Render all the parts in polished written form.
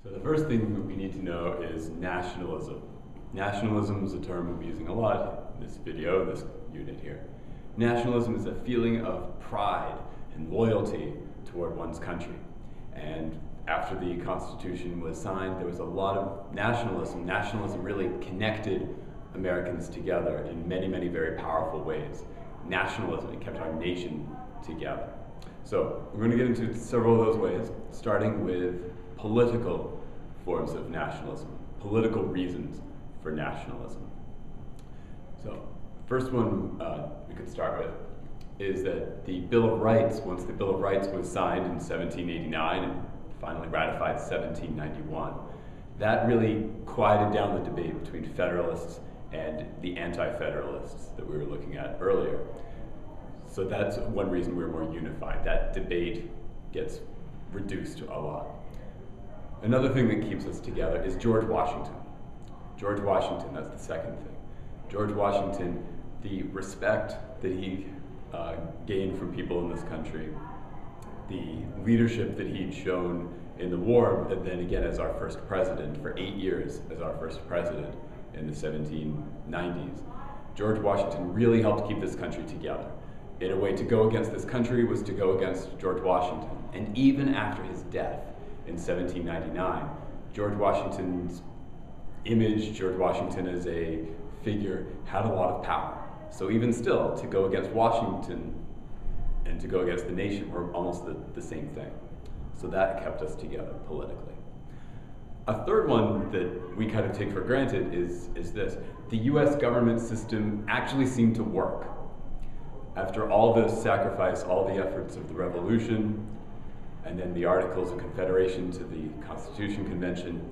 So the first thing we need to know is nationalism. Nationalism is a term we'll be using a lot in this video, this unit here. Nationalism is a feeling of pride and loyalty toward one's country. And after the Constitution was signed, there was a lot of nationalism. Nationalism really connected Americans together in many, many very powerful ways. Nationalism, it kept our nation together. So we're going to get into several of those ways, starting with political forms of nationalism, political reasons for nationalism. So first one we could start with is that the Bill of Rights, once the Bill of Rights was signed in 1789 and finally ratified in 1791, that really quieted down the debate between Federalists and the anti-Federalists that we were looking at earlier. So that's one reason we're more unified. That debate gets reduced a lot. Another thing that keeps us together is George Washington. George Washington, that's the second thing. George Washington, the respect that he gained from people in this country, the leadership that he'd shown in the war, and then again as our first president for 8 years as our first president in the 1790s. George Washington really helped keep this country together. In a way, to go against this country was to go against George Washington. And even after his death in 1799, George Washington's image, George Washington as a figure, had a lot of power. So even still, to go against Washington and to go against the nation were almost the same thing. So that kept us together politically. A third one that we kind of take for granted is this. The US government system actually seemed to work. After all the sacrifice, all the efforts of the Revolution, and then the Articles of Confederation to the Constitution Convention,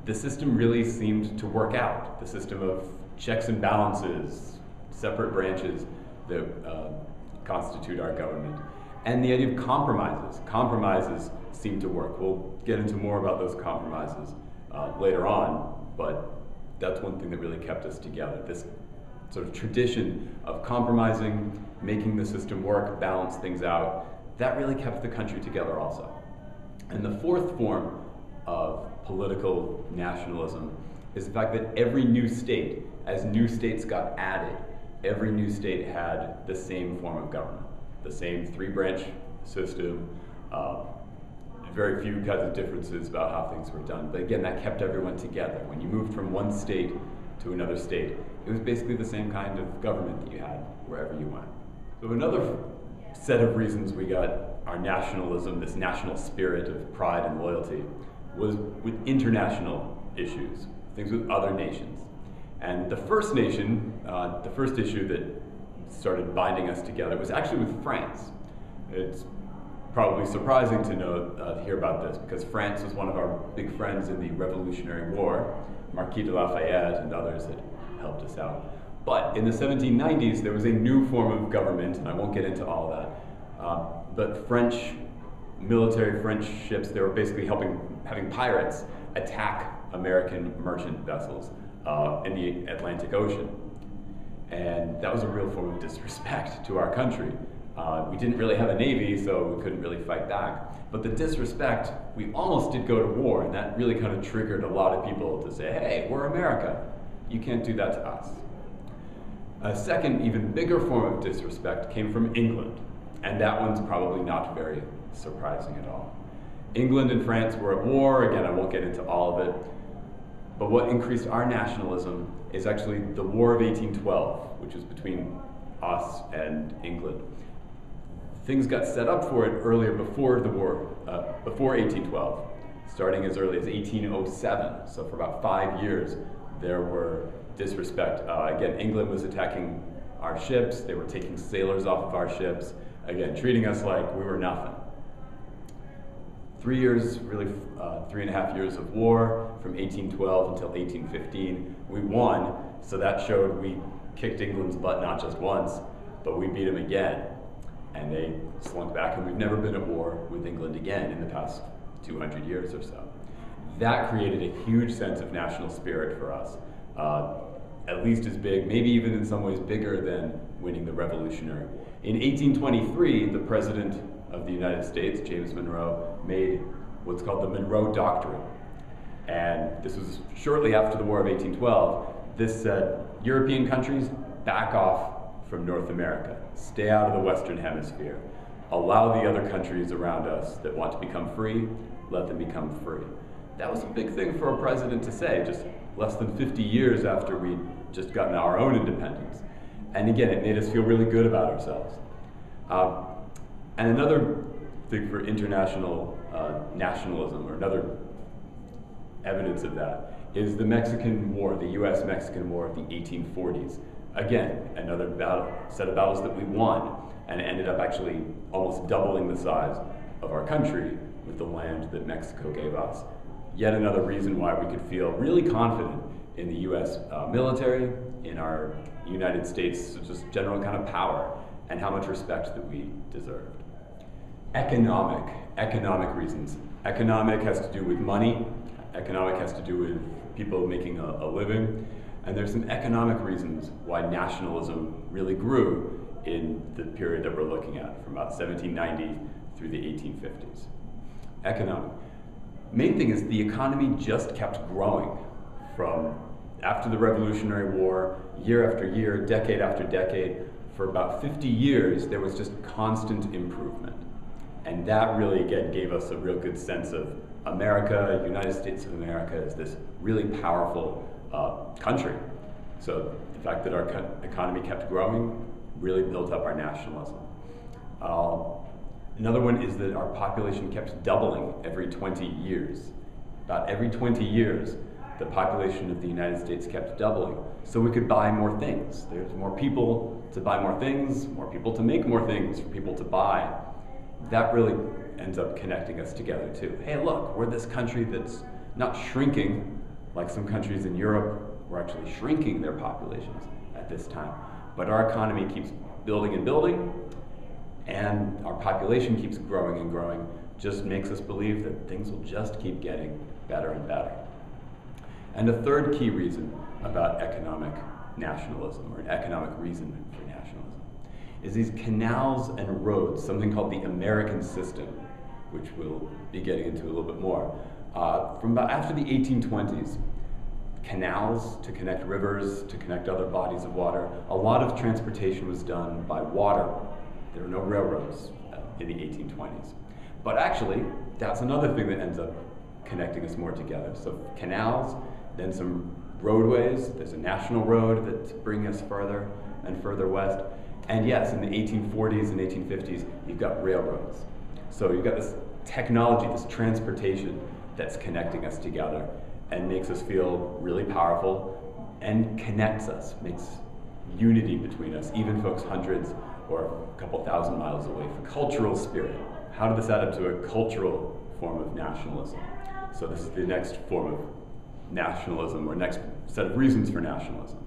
the system really seemed to work out. The system of checks and balances, separate branches that constitute our government. And the idea of compromises. Compromises seem to work. We'll get into more about those compromises later on, but that's one thing that really kept us together. This sort of tradition of compromising, making the system work, balance things out, that really kept the country together also. And the fourth form of political nationalism is the fact that every new state, as new states got added, every new state had the same form of government, the same three-branch system, very few kinds of differences about how things were done. But again, that kept everyone together. When you moved from one state to another state, it was basically the same kind of government that you had wherever you went. So another set of reasons we got our nationalism, this national spirit of pride and loyalty, was with international issues, things with other nations. And the first nation, the first issue that started binding us together was actually with France. It's probably surprising to hear about this because France was one of our big friends in the Revolutionary War. Marquis de Lafayette and others had helped us out. But in the 1790s, there was a new form of government, and I won't get into all that, but French military, French ships, they were basically having pirates attack American merchant vessels in the Atlantic Ocean. And that was a real form of disrespect to our country. We didn't really have a navy, so we couldn't really fight back. But the disrespect, we almost did go to war, and that really kind of triggered a lot of people to say, hey, we're America. You can't do that to us. A second, even bigger form of disrespect came from England, and that one's probably not very surprising at all. England and France were at war. Again, I won't get into all of it. But what increased our nationalism is actually the War of 1812, which was between us and England. Things got set up for it earlier before the war, before 1812, starting as early as 1807. So for about 5 years, there were disrespect. Again, England was attacking our ships. They were taking sailors off of our ships. Again, treating us like we were nothing. 3 years, really 3.5 years of war from 1812 until 1815. We won, so that showed we kicked England's butt not just once, but we beat them again. And they slunk back, and we've never been at war with England again in the past 200 years or so. That created a huge sense of national spirit for us, at least as big, maybe even in some ways bigger than winning the Revolutionary. In 1823, the President of the United States, James Monroe, made what's called the Monroe Doctrine. And this was shortly after the War of 1812. This said, European countries, back off from North America. Stay out of the Western Hemisphere. Allow the other countries around us that want to become free, let them become free. That was a big thing for a president to say, just less than 50 years after we'd just gotten our own independence. And again, it made us feel really good about ourselves. And another thing for international nationalism, or another evidence of that, is the Mexican War, the US-Mexican War of the 1840s. Again, another set of battles that we won, and it ended up actually almost doubling the size of our country with the land that Mexico gave us. Yet another reason why we could feel really confident in the US military, in our United States just general kind of power, and how much respect that we deserved. Economic reasons. Economic has to do with money. Economic has to do with people making a living. And there's some economic reasons why nationalism really grew in the period that we're looking at, from about 1790 through the 1850s. Economic. Main thing is the economy just kept growing from after the Revolutionary War, year after year, decade after decade. For about 50 years, there was just constant improvement. And that really, again, gave us a real good sense of America, United States of America, as this really powerful country. So the fact that our economy kept growing really built up our nationalism. Another one is that our population kept doubling every 20 years. About every 20 years, the population of the United States kept doubling, so we could buy more things. There's more people to buy more things, more people to make more things for people to buy. That really ends up connecting us together too. Hey, look, we're this country that's not shrinking like some countries in Europe were actually shrinking their populations at this time. But our economy keeps building and building, and our population keeps growing and growing. Just makes us believe that things will just keep getting better and better. And a third key reason about economic nationalism, or an economic reason for nationalism, is these canals and roads, something called the American system, which we'll be getting into a little bit more. From about after the 1820s, canals to connect rivers, to connect other bodies of water, a lot of transportation was done by water. There were no railroads in the 1820s. But actually, that's another thing that ends up connecting us more together. So canals, then some roadways. There's a national road that's bringing us further and further west. And yes, in the 1840s and 1850s, you've got railroads. So you've got this technology, this transportation that's connecting us together and makes us feel really powerful and connects us, makes unity between us, even folks hundreds or a couple thousand miles away. For cultural spirit, how did this add up to a cultural form of nationalism? So this is the next form of nationalism, or next set of reasons for nationalism.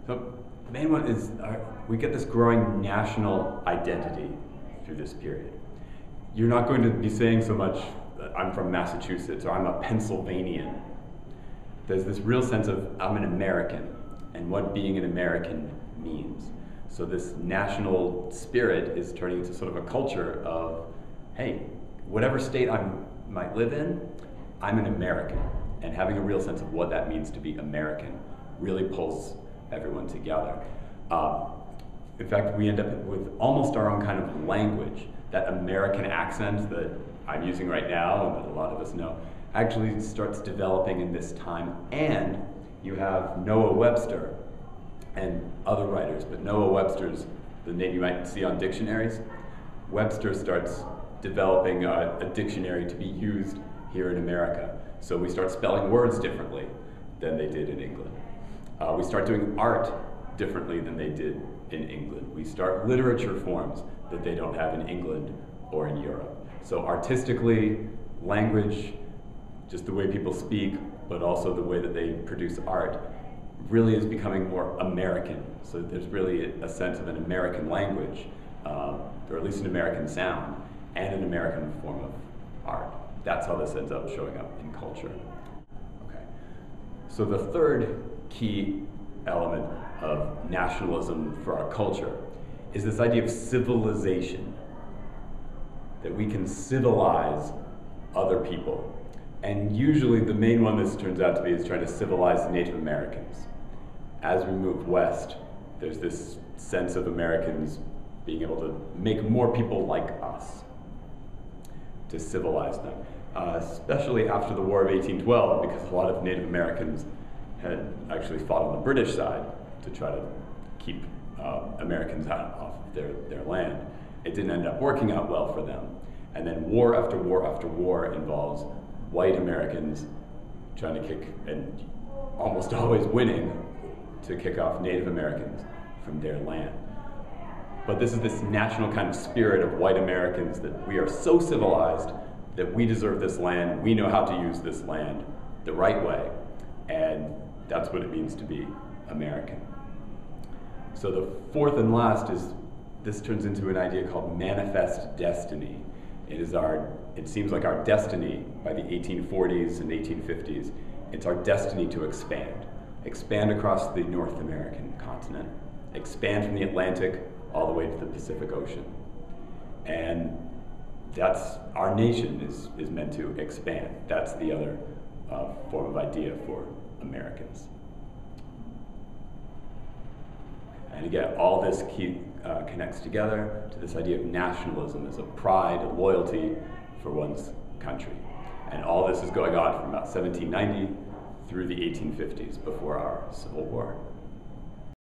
So the main one is we get this growing national identity through this period. You're not going to be saying so much, I'm from Massachusetts, or I'm a Pennsylvanian. There's this real sense of, I'm an American, and what being an American means. So this national spirit is turning into sort of a culture of, hey, whatever state I might live in, I'm an American. And having a real sense of what that means to be American really pulls everyone together. In fact, we end up with almost our own kind of language. That American accent that I'm using right now, and that a lot of us know, actually starts developing in this time. And you have Noah Webster and other writers, but Noah Webster's the name you might see on dictionaries. Webster starts developing a dictionary to be used here in America. So we start spelling words differently than they did in England. We start doing art differently than they did in England. We start literature forms that they don't have in England or in Europe. So artistically, language, just the way people speak, but also the way that they produce art, really is becoming more American. So there's really a sense of an American language, or at least an American sound, and an American form of art. That's how this ends up showing up in culture. Okay. So the third key element of nationalism for our culture is this idea of civilization, that we can civilize other people. And usually the main one this turns out to be is trying to civilize the Native Americans. As we move west, there's this sense of Americans being able to make more people like us, to civilize them. Especially after the War of 1812, because a lot of Native Americans had actually fought on the British side to try to keep Americans off of their land. It didn't end up working out well for them. And then war after war after war involves white Americans trying to kick, and almost always winning, to kick off Native Americans from their land. But this is this national kind of spirit of white Americans that we are so civilized that we deserve this land, we know how to use this land the right way, and that's what it means to be American. So the fourth and last is, this turns into an idea called manifest destiny. It seems like our destiny by the 1840s and 1850s, it's our destiny to expand across the North American continent, expand from the Atlantic all the way to the Pacific Ocean. And that's, our nation is meant to expand. That's the other form of idea for Americans. And again, all this connects together to this idea of nationalism as a pride, a loyalty for one's country. And all this is going on from about 1790 through the 1850s, before our Civil War.